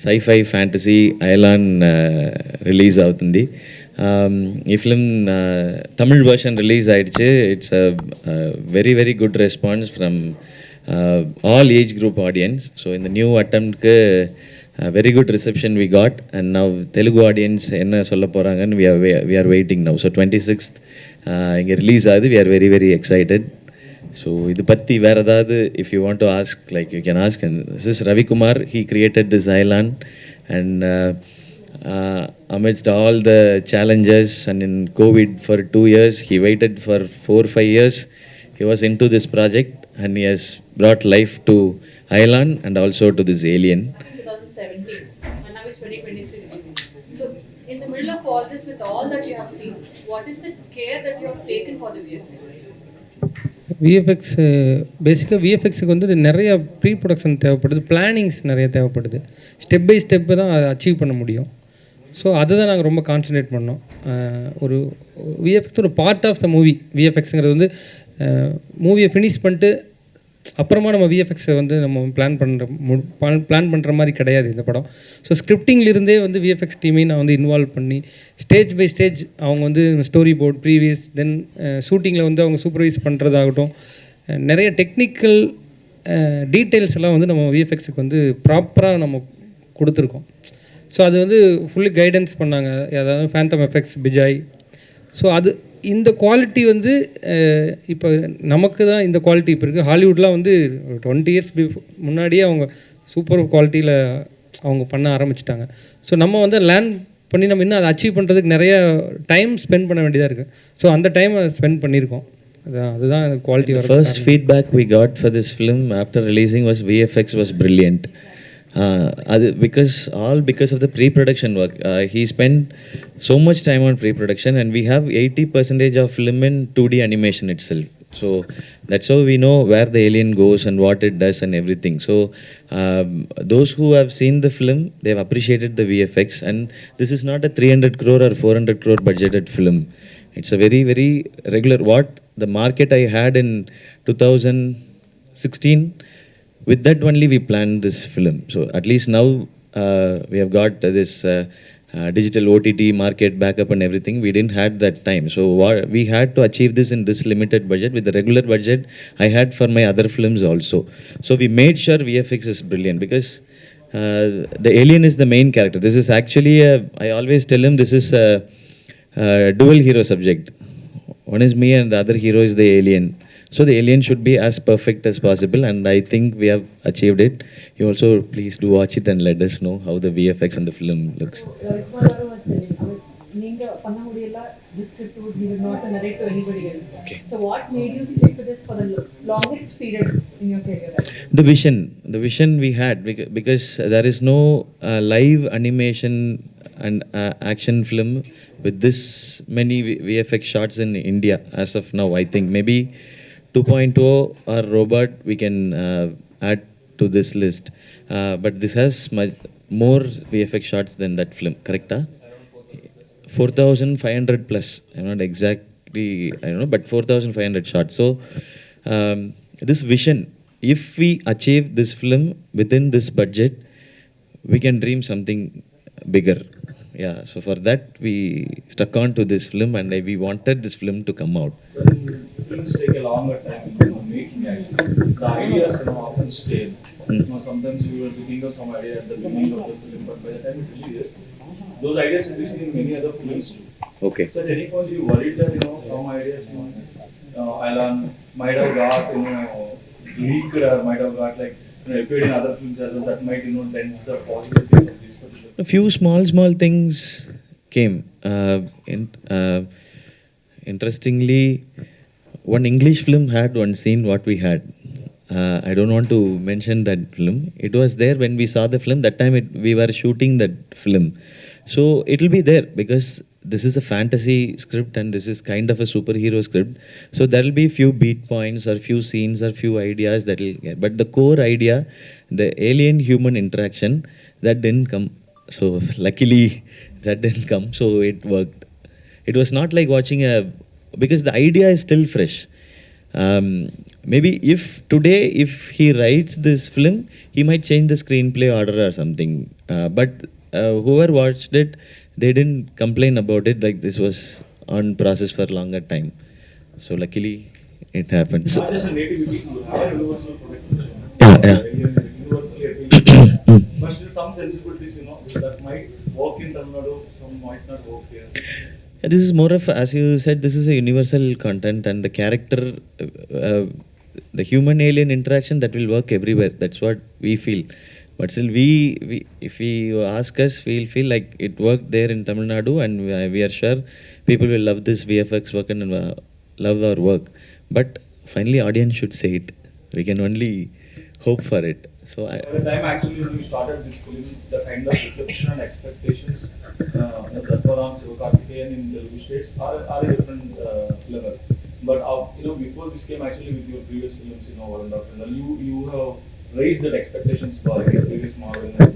sci-fi fantasy Ayalaan release అవుతుంది. ఈ film Tamil version release ఆయిடுச்சு. It's a very very good response from all age group audience. So இந்த new அட்டம்ப்ட்க்கு very good reception we got. And now Telugu audience என்ன சொல்ல போகிறாங்கன்னு we are waiting now. So 26th இங்கே release ஆகுது. We are very very excited. So இது பற்றி வேறு ஏதாவது if you want to ask like you can ask. And this is Ravikumar. He created this island and amidst all the challenges and in COVID for 2 years, he waited for 4-5 years. He was into this project and he has brought life to Island and also to this alien. 2017 and now it's 2023 releasing. So in the middle of all this, with all that you have seen, what is the care that you have taken for the VFX? VFX பேசிக்காக விஎஃப்எக்ஸுக்கு வந்து நிறைய pre production தேவைப்படுது, plannings நிறைய தேவைப்படுது. Step by step தான் அதை achieve பண்ண முடியும். ஸோ அதுதான் நாங்கள் ரொம்ப கான்சன்ட்ரேட் பண்ணோம். ஒரு விஎஃப்எக்ஸ் ஒரு பார்ட் ஆஃப் த மூவி. விஎஃப்எக்ஸுங்கிறது வந்து மூவியை ஃபினிஷ் பண்ணிட்டு அப்புறமா நம்ம விஎஃப்எக்ஸை வந்து நம்ம பிளான் பண்ணுற மாதிரி கிடையாது இந்த படம். ஸோ ஸ்கிரிப்டிங்லேருந்தே வந்து விஎஃப்எக்ஸ் டீமையும் நான் வந்து இன்வால்வ் பண்ணி ஸ்டேஜ் பை ஸ்டேஜ் அவங்க வந்து ஸ்டோரி போர்ட் ப்ரீவியஸ் தென் ஷூட்டிங்கில் வந்து அவங்க சூப்பர்வைஸ் பண்ணுறதாகட்டும், நிறைய டெக்னிக்கல் டீட்டெயில்ஸ் எல்லாம் வந்து நம்ம விஎஃப்எக்ஸுக்கு வந்து ப்ராப்பராக நம்ம கொடுத்துருக்கோம். ஸோ அது வந்து ஃபுல்லி கைடன்ஸ் பண்ணாங்க. அதாவது ஃபேந்தம் எஃபெக்ட்ஸ் பிஜாய். ஸோ அது இந்த குவாலிட்டி வந்து இப்போ நமக்கு தான் இந்த குவாலிட்டி இப்போ இருக்குது. ஹாலிவுட்லாம் வந்து 20 years முன்னாடியே அவங்க சூப்பர் குவாலிட்டியில் அவங்க பண்ண ஆரம்பிச்சிட்டாங்க. ஸோ நம்ம வந்து லேர்ன் பண்ணி நம்ம இன்னும் அதை அச்சீவ் பண்ணுறதுக்கு நிறைய டைம் ஸ்பெண்ட் பண்ண வேண்டியதாக இருக்குது. ஸோ அந்த டைமை ஸ்பெண்ட் பண்ணியிருக்கோம். அதுதான் quality. First feedback we got for this film after releasing was VFX was brilliant. அது because of the pre-production work. He spent so much time on pre-production and we have 80% of film in 2D animation itself. So that's how we know where the alien goes and what it does and everything. So those who have seen the film, they have appreciated the VFX. And this is not a 300 crore or 400 crore budgeted film. It's a very very regular what the market I had in 2016. With that only we planned this film. So at least now we have got this digital OTT market backup and everything. We didn't had that time. So we had to achieve this in this limited budget. With the regular budget I had for my other films also. So we made sure VFX is brilliant because the alien is the main character. This is actually I always tell him this is a dual hero subject. One is me and the other hero is the alien. So the alien should be as perfect as possible and I think we have achieved it. You also please do watch it and let us know how the VFX and the film looks. நீங்க பண்ண முடியல this script would be not to narrate to anybody else. Okay. So what made you stick to this for the longest period in your career? The vision we had because there is no live animation and action film with this many VFX shots in India as of now. I think maybe 2.0 or robot we can add to this list, but this has much more VFX shots than that film, correct? 4,500 plus. I'm not exactly, I don't know, but 4,500 shots. So this vision, if we achieve this film within this budget, we can dream something bigger. Yeah, so for that we stuck on to this film and we wanted this film to come out. Films take a longer time in making actually. The ideas often stale. Sometimes you will think of some idea at the beginning of the film, but by the time it releases, those ideas will be seen in many other films too. Okay. So at any point you worried that some ideas Alan might have got leaked or might have got like appeared in other films as well that might dent the possibilities of this particular. A few small things came. Interestingly, one English film had one scene what we had. I don't want to mention that film. It was there when we saw the film. That time we were shooting that film. So it will be there because this is a fantasy script and this is kind of a superhero script. So there will be few beat points or few scenes or few ideas that will get. But the core idea, the alien human interaction, that didn't come. So luckily that didn't come. So it worked. It was not like watching because the idea is still fresh. Maybe if today, if he writes this film, he might change the screenplay order or something. But whoever watched it, they didn't complain about it. Like this was on process for longer time. So luckily, it happened. So, Not just a nativity, you have a universal protection. Yeah, yeah. Universally appealing. But still some sensibilities, that might work in Tamil Nadu, some might not work here. yeah, this is more of, as you said, this is a universal content, and the character, uh, the human alien interaction, that will work everywhere. That's what we feel. But still, we if we ask us, we'll feel like it worked there in Tamil Nadu, and we are sure people will love this VFX work and love our work. But finally, audience should say it. We can only hope for it. So By the time actually when you started this film, the kind of reception and expectations that were on Sivakarthikeyan in Telugu states are a different level. But before this came actually with your previous films, Varun Dr. You have raised that expectations bar, your previous Marvel and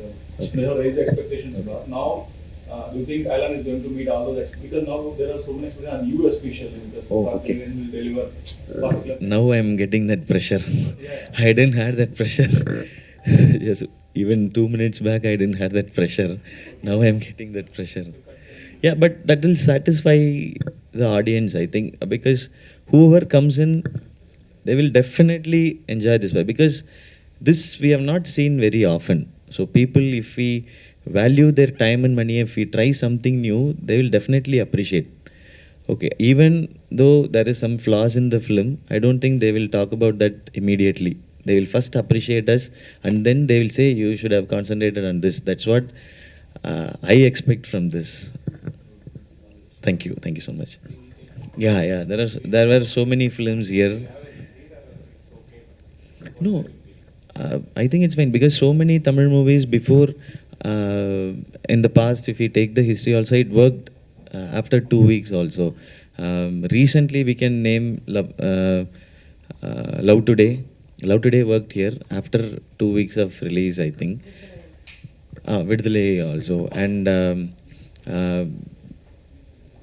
you have raised the expectations bar. Now, do you think Alan is going to meet all those expectations? Because now there are so many expectations on you especially, because Sivakarthikeyan will deliver particular. now I'm getting that pressure. Yeah. I didn't have that pressure. Just even 2 minutes back, I didn't have that pressure. Now I'm getting that pressure. Yeah, but that will satisfy the audience, I think, because whoever comes in, they will definitely enjoy this way, because this we have not seen very often. So people, if we value their time and money, if we try something new, they will definitely appreciate. Okay, even though there is some flaws in the film, I don't think they will talk about that immediately. They will first appreciate us, and then they will say you should have concentrated on this. That's what I expect from this. Thank you so much. Yeah. There were so many films here. No, I think it's fine, because so many Tamil movies before, in the past, if we take the history also, it worked after 2 weeks also. Recently, we can name Love Today. Love Today worked here after 2 weeks of release, I think. Vidudalai also. And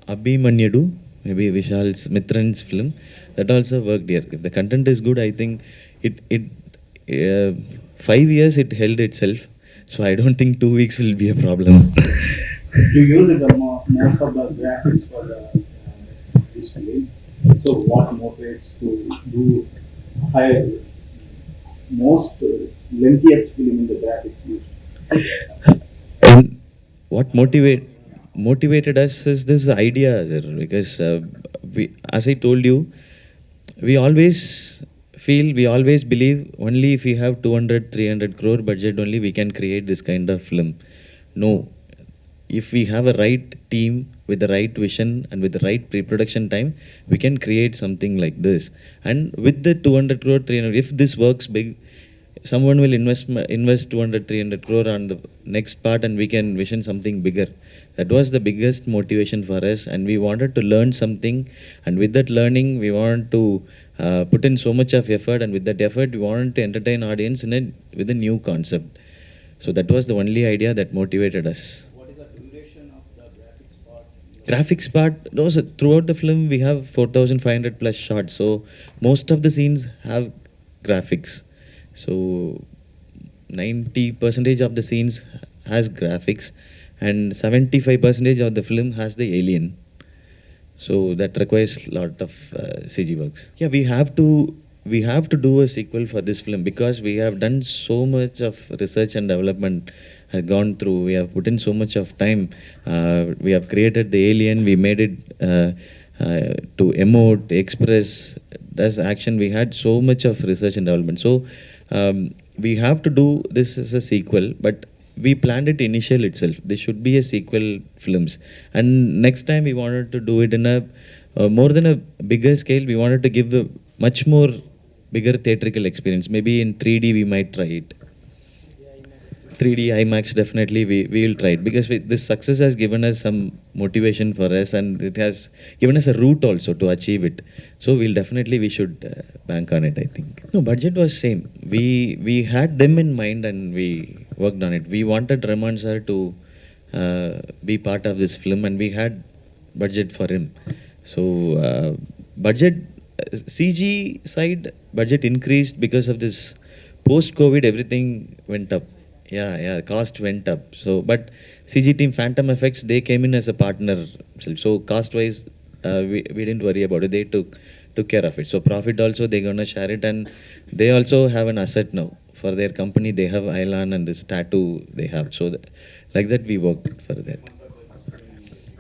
Abhimanyudu, maybe Vishal's Mitran's film, that also worked here. If the content is good, I think it 5 years it held itself. So I don't think 2 weeks will be a problem. You use most of the graphics for this film. So what motivates to do higher, most lengthiest film in the graphics used? And what motivated us is this idea, sir, because we, as I told you, we always we always believe only if we have 200-300 crore budget only we can create this kind of film. No, if we have a right team with the right vision and with the right pre-production time, we can create something like this. And with the 200 crore, 300, if this works big, someone will invest 200-300 crore on the next part, and we can vision something bigger. That was the biggest motivation for us, and we wanted to learn something, and with that learning we want to put in so much of effort, and with that effort we wanted to entertain audience with a new concept. So that was the only idea that motivated us. What is the duration of the graphics part? Graphics part, no, so throughout the film we have 4,500 plus shots, so most of the scenes have graphics. So 90% of the scenes has graphics, and 75% of the film has the alien. So that requires a lot of CG works. Yeah, we have to do a sequel for this film, because we have done so much of research and development has gone through. We have put in so much of time. We have created the alien. We made it to emote, express, does action. We had so much of research and development. So we have to do this as a sequel, but we planned it initial itself. This should be a sequel films, and next time we wanted to do it in a more than a bigger scale. We wanted to give a much more bigger theatrical experience. Maybe in 3D we might try it. 3D IMAX, definitely we will try it, because this success has given us some motivation for us, and it has given us a route also to achieve it. So we should bank on it, I think. No, budget was same. We had them in mind and we worked on it. We wanted Rahman sir to be part of this film, and we had budget for him. So budget CG side budget increased because of this post-COVID. Everything went up. Yeah, cost went up. So, but CG team Phantom Effects, they came in as a partner. So cost-wise, we didn't worry about it. They took care of it. So profit also they're gonna share it, and they also have an asset now for their company. They have Island and this tattoo they have. So like that we worked for that.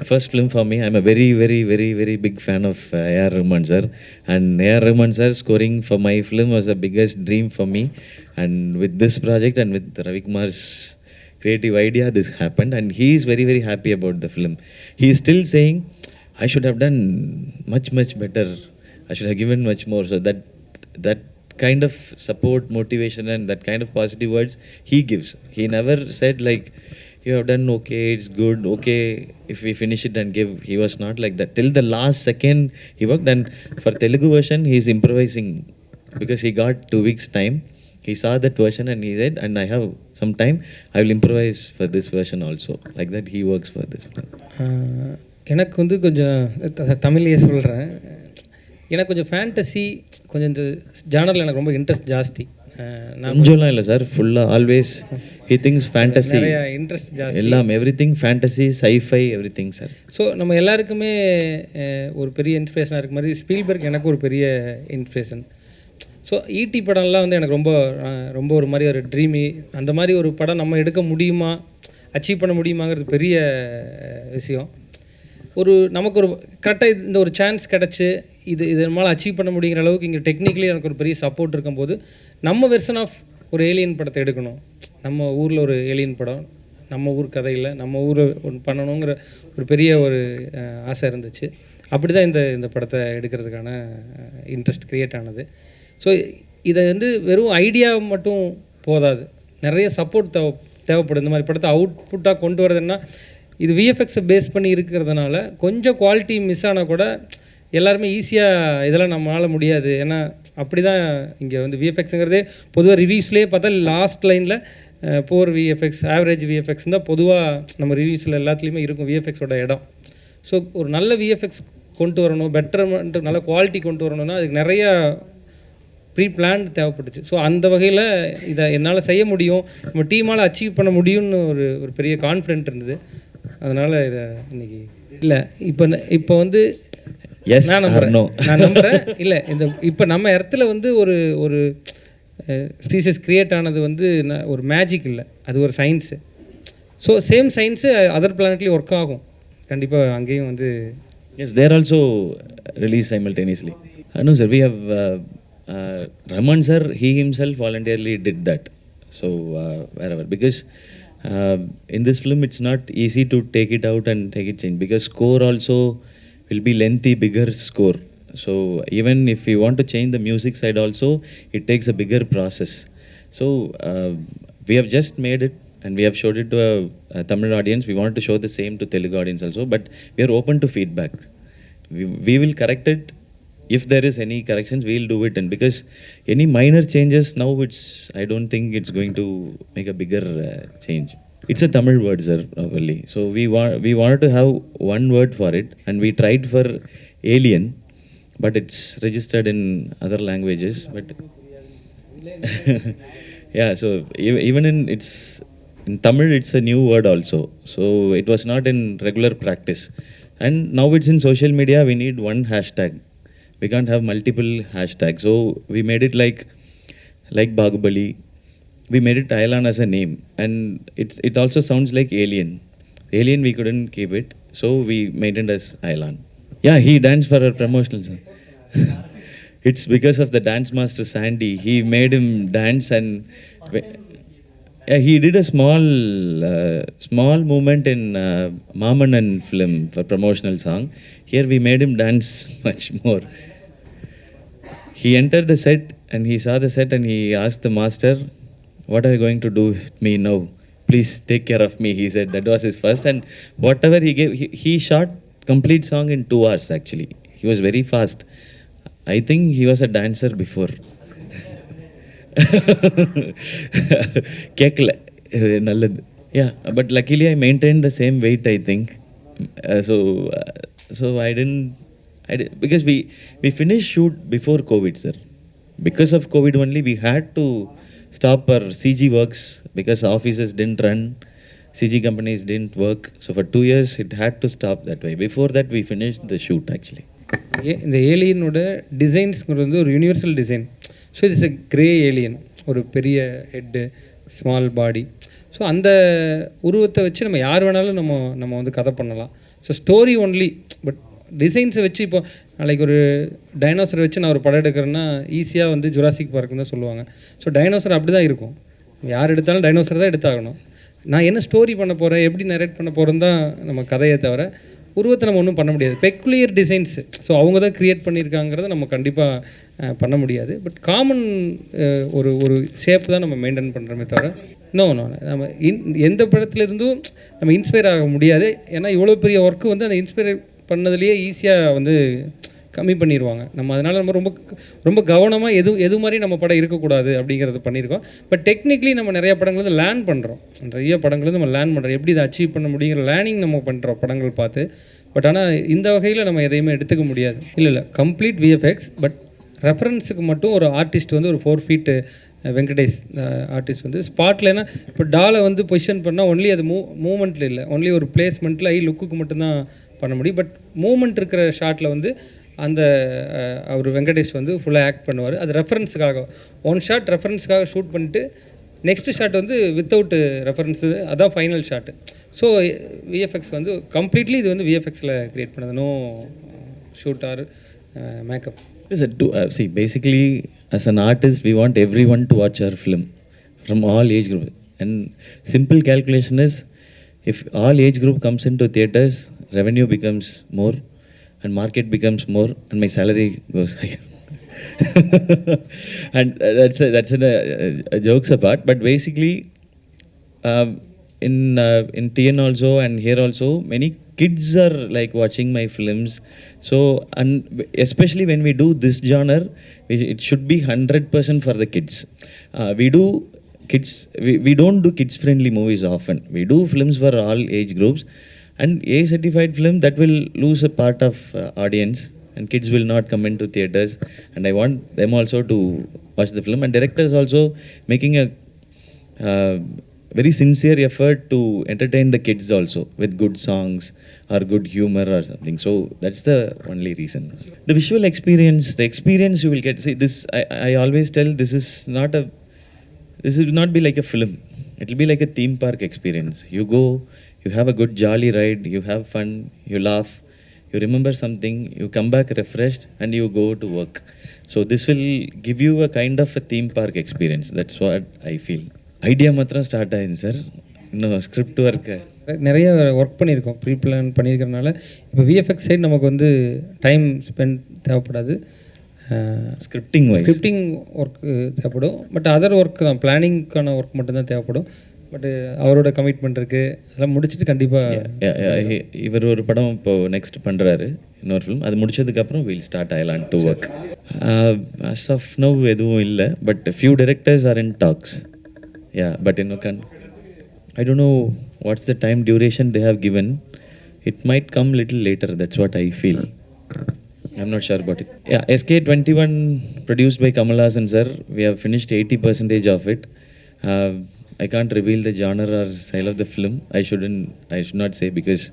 First film for me. I'm a very, very, very, very big fan of A.R. Rahman sir, and A.R. Rahman sir scoring for my film was the biggest dream for me. And with this project and with Ravi Kumar's creative idea, this happened, and he is very, very happy about the film. He is still saying, I should have done much, much better. I should have given much more. So that kind of support, motivation, and that kind of positive words he gives. He never said like, you have done okay, it's good, okay, if we finish it and give. He was not like that. Till the last second he worked, and for Telugu version he is improvising because he got 2 weeks time. He saw that version and he said, and I have some time, I will improvise for this version also. Like that he works for this film. எனக்கு வந்து கொஞ்சம் தமிழ்லேயே சொல்கிறேன். எனக்கு கொஞ்சம் fantasy, கொஞ்சம் இந்த ஜானரில் எனக்கு ரொம்ப இன்ட்ரெஸ்ட் ஜாஸ்தி. கொஞ்சம்லாம் இல்லை சார், ஃபுல்லாக ஆல்வேஸ் ஹி திங்ஸ் ஃபேண்டசி, நிறைய இன்ட்ரெஸ்ட் ஜாஸ்தி, எல்லாம் everything fantasy, sci-fi, everything sir. So நம்ம எல்லாருக்குமே ஒரு பெரிய இன்ஸ்பிரேஷனாக இருக்க மாதிரி ஸ்பீல்பர்க் எனக்கு ஒரு பெரிய இன்ஸ்பிரேஷன். ஸோ ஈடி படம்லாம் வந்து எனக்கு ரொம்ப ரொம்ப ஒரு மாதிரி ஒரு ட்ரீமி, அந்த மாதிரி ஒரு படம் நம்ம எடுக்க முடியுமா, அச்சீவ் பண்ண முடியுமாங்கிறது பெரிய விஷயம். நமக்கு ஒரு கரெக்டாக இந்த ஒரு சான்ஸ் கிடச்சி இது நம்மளால் அச்சீவ் பண்ண முடிகிற அளவுக்கு இங்கே டெக்னிக்கலி எனக்கு ஒரு பெரிய சப்போர்ட் இருக்கும்போது நம்ம வெர்ஷன் ஆஃப் ஒரு ஏலியன் படத்தை எடுக்கணும். நம்ம ஊரில் ஒரு ஏலியன் படம், நம்ம ஊர் கதையில் நம்ம ஊரை ஒன்று பண்ணணுங்கிற ஒரு பெரிய ஒரு ஆசை இருந்துச்சு. அப்படி தான் இந்த படத்தை எடுக்கிறதுக்கான இன்ட்ரெஸ்ட் க்ரியேட் ஆனது. ஸோ இதை வந்து வெறும் ஐடியா மட்டும் போதாது, நிறைய சப்போர்ட் தேவைப்படும். இந்த மாதிரி படத்தை அவுட்புட்டாக கொண்டு வரதுன்னா, இது விஎஃப்எக்ஸை பேஸ் பண்ணி இருக்கிறதுனால கொஞ்சம் குவாலிட்டி மிஸ் ஆனால் கூட எல்லாருமே ஈஸியாக இதெல்லாம் நம்மளால் முடியாது. ஏன்னா அப்படி தான் இங்கே வந்து விஎஃப்எக்ஸுங்கிறதே பொதுவாக ரிவ்யூஸ்லேயே பார்த்தா லாஸ்ட் லைனில் போர் விஎஃப்எக்ஸ், ஆவரேஜ் விஎஃப்எக்ஸ் தான் பொதுவாக நம்ம ரிவ்யூஸில் எல்லாத்துலேயுமே இருக்கும் விஎஃப்எக்ஸோட இடம். ஸோ ஒரு நல்ல விஎஃப்எக்ஸ் கொண்டு வரணும், பெட்டர்மெண்ட், நல்ல குவாலிட்டி கொண்டு வரணும்னா அதுக்கு நிறையா ப்ரீ பிளான் தேவைப்பட்டுச்சு. ஸோ அந்த வகையில் இதை என்னால் செய்ய முடியும், நம்ம டீமால் அச்சீவ் பண்ண முடியும்னு ஒரு பெரிய கான்ஃபிடென்ட் இருந்தது. அதனால் இதை இன்னைக்கு இல்லை இப்போ வந்து நான் நம்புகிறேன். இல்லை இப்போ நம்ம இடத்துல வந்து ஒரு ஸ்பீசிஸ் க்ரியேட் ஆனது வந்து ஒரு மேஜிக் இல்லை, அது ஒரு science. So same science other பிளானட்லேயும் ஒர்க் ஆகும் கண்டிப்பாக அங்கேயும் வந்து. Yes, they are also released simultaneously. No sir, we have Rahman sir, he himself voluntarily did that. So wherever, because in this film it's not easy to take it out and take it change, because score also will be lengthy, bigger score. So even if we want to change the music side also, it takes a bigger process. So we have just made it and we have showed it to a Tamil audience. We want to show the same to Telugu audience also, but we are open to feedback. We will correct it. If there is any corrections, we will do it. And because any minor changes now, I don't think it's going to make a bigger change. It's a Tamil word, sir, only. So we wanted to have one word for it, and we tried for alien, but it's registered in other languages. But yeah, so even in Tamil, it's a new word also. So it was not in regular practice. And now it's in social media, we need one hashtag. We can't have multiple hashtags. So we made it like Bahubali. We made it Thailand as a name. And it also sounds like alien. Alien, we couldn't keep it. So we made it as Thailand. Yeah, he danced for our promotional song. It's because of the dance master Sandy. He made him dance, and he did a small movement in Mamanan film for promotional song. Here we made him dance much more. He entered the set and he saw the set and he asked the master, "What are you going to do with me now? Please take care of me," he said. That was his first, and whatever he gave, he shot complete song in 2 hours actually. He was very fast. I think he was a dancer before. Kekla nalladu. Yeah, but luckily I maintained the same weight, I think. So Because we finished shoot before COVID, sir. Because of COVID only, we had to stop our CG works because offices didn't run, CG companies didn't work. So for 2 years, it had to stop that way. Before that, we finished the shoot actually. இந்த ஏலியனோட டிசைன்ஸ்ங்கிறது வந்து ஒரு universal design. So it's a grey alien, ஒரு பெரிய head, small பாடி. So அந்த உருவத்தை வச்சு நம்ம யார் வேணாலும் நம்ம வந்து கதை பண்ணலாம். ஸோ ஸ்டோரி ஒன்லி, பட் டிசைன்ஸை வச்சு இப்போ நாளைக்கு ஒரு டைனோசரை வச்சு நான் ஒரு படம் எடுக்கிறேன்னா ஈஸியாக வந்து ஜுராசிக் பார்க்குன்னு தான் சொல்லுவாங்க. ஸோ டைனோசர் அப்படி தான் இருக்கும், யார் எடுத்தாலும் டைனோசர் தான் எடுத்தாகணும். நான் என்ன ஸ்டோரி பண்ண போகிறேன், எப்படி நரேட் பண்ண போகிறேன்னு தான் நம்ம கதையை தவிர உருவத்தை நம்ம ஒன்றும் பண்ண முடியாது. பெக்குலியர் டிசைன்ஸ், ஸோ அவங்க தான் க்ரியேட் பண்ணியிருக்காங்கிறத நம்ம கண்டிப்பாக பண்ண முடியாது. பட் காமன் ஒரு ஷேப் தான் நம்ம மெயின்டைன் பண்ணுறோமே தவிர நம்ம எந்த படத்துலேருந்தும் நம்ம இன்ஸ்பயர் ஆக முடியாது. ஏன்னா இவ்வளோ பெரிய ஒர்க்கு வந்து அந்த இன்ஸ்பயர் பண்ணதுலேயே ஈஸியாக வந்து கம்மி பண்ணிடுவாங்க. நம்ம அதனால் நம்ம ரொம்ப ரொம்ப கவனமாக எது மாதிரி நம்ம படம் இருக்கக்கூடாது அப்படிங்கிறத பண்ணியிருக்கோம். பட் டெக்னிக்கலி நம்ம நிறைய படங்கள் வந்து லேர்ன் பண்ணுறோம், நிறைய படங்கள் வந்து நம்ம லேர்ன் பண்ணுறோம், எப்படி இதை அச்சீவ் பண்ண முடியுங்கிற லேர்னிங் நம்ம பண்ணுறோம் படங்கள் பார்த்து. பட் ஆனால் இந்த வகையில் நம்ம எதையுமே எடுத்துக்க முடியாது. இல்லை கம்ப்ளீட் விஎஃப்எக்ஸ். பட் ரெஃபரன்ஸுக்கு மட்டும் ஒரு ஆர்டிஸ்ட் வந்து ஒரு 4 feet வெங்கடேஷ் ஆர்டிஸ்ட் வந்து ஸ்பாட்லனா இப்போ டாலை வந்து பொசிஷன் பண்ணால் ஒன்லி அது மூமெண்ட்டில் இல்லை, ஒன்லி ஒரு பிளேஸ்மெண்ட்டில் ஐ லுக்குக்கு மட்டும்தான் பண்ண முடியும். பட் மூமெண்ட் இருக்கிற ஷாட்டில் வந்து அந்த அவர் வெங்கடேஷ் வந்து ஃபுல்லாக ஆக்ட் பண்ணுவார். அது ரெஃபரன்ஸுக்காக ஒன் ஷாட் ரெஃபரன்ஸுக்காக ஷூட் பண்ணிட்டு நெக்ஸ்ட் ஷாட் வந்து வித்தவுட் ரெஃபரன்ஸு, அதான் ஃபைனல் ஷாட்டு. ஸோ விஎஃப்எக்ஸ் வந்து கம்ப்ளீட்லி இது வந்து விஎஃப்எக்ஸில் க்ரியேட் பண்ணது, no shoot or makeup. See, basically, as an artist, we want everyone to watch our film from all age group. And simple calculation is, if all age group comes into theaters, revenue becomes more, and market becomes more, and my salary goes higher. And that's a jokes apart. But basically, in TN also and here also, many kids are like watching my films. So, and especially when we do this genre, it should be 100% for the kids. We do kids, we don't do kids friendly movies often. We do films for all age groups, and A certified film that will lose a part of audience, and kids will not come into theaters. And I want them also to watch the film, and directors also making a very sincere effort to entertain the kids also with good songs or good humor or something. So that's the only reason. The visual experience, the experience you will get. See, this I always tell, this will not be like a film. It will be like a theme park experience. You go, you have a good jolly ride, you have fun, you laugh, you remember something, you come back refreshed, and you go to work. So this will give you a kind of a theme park experience. That's what I feel. Idea மாத்திரம் start ஆகிடுது sir, இன்னும் script work நிறைய work பண்ணியிருக்கோம், pre plan பண்ணியிருக்கிறனால இப்போ VFX side நமக்கு வந்து time spend தேவைப்படாது. Scripting work தேவைப்படும். பட் அதர் ஒர்க் தான், பிளானிங்க்கான ஒர்க் மட்டும்தான் தேவைப்படும். பட் அவரோட கமிட்மெண்ட் இருக்குது, அதெல்லாம் முடிச்சுட்டு கண்டிப்பாக இவர் ஒரு படம் இப்போது நெக்ஸ்ட் பண்ணுறாரு, இன்னொரு ஃபிலிம். அது முடிச்சதுக்கப்புறம் will start island to work. As of now எதுவும் இல்லை, but few directors are in talks. Yeah, but I don't know what's the time duration they have given. It might come little later. That's what I feel. I'm not sure about it. Yeah, SK21 produced by Kamal Haasan sir. We have finished 80% of it. I can't reveal the genre or style of the film. I should not say, because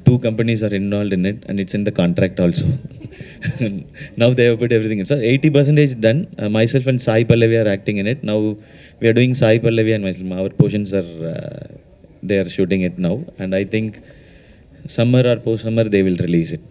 2 companies are involved in it, and it's in the contract also. Now they have put everything in. So 80% done. Myself and Sai Pallavi are acting in it. Now we are doing Sai Pallavi and myself. Our portions are, they are shooting it now. And I think summer or post-summer they will release it.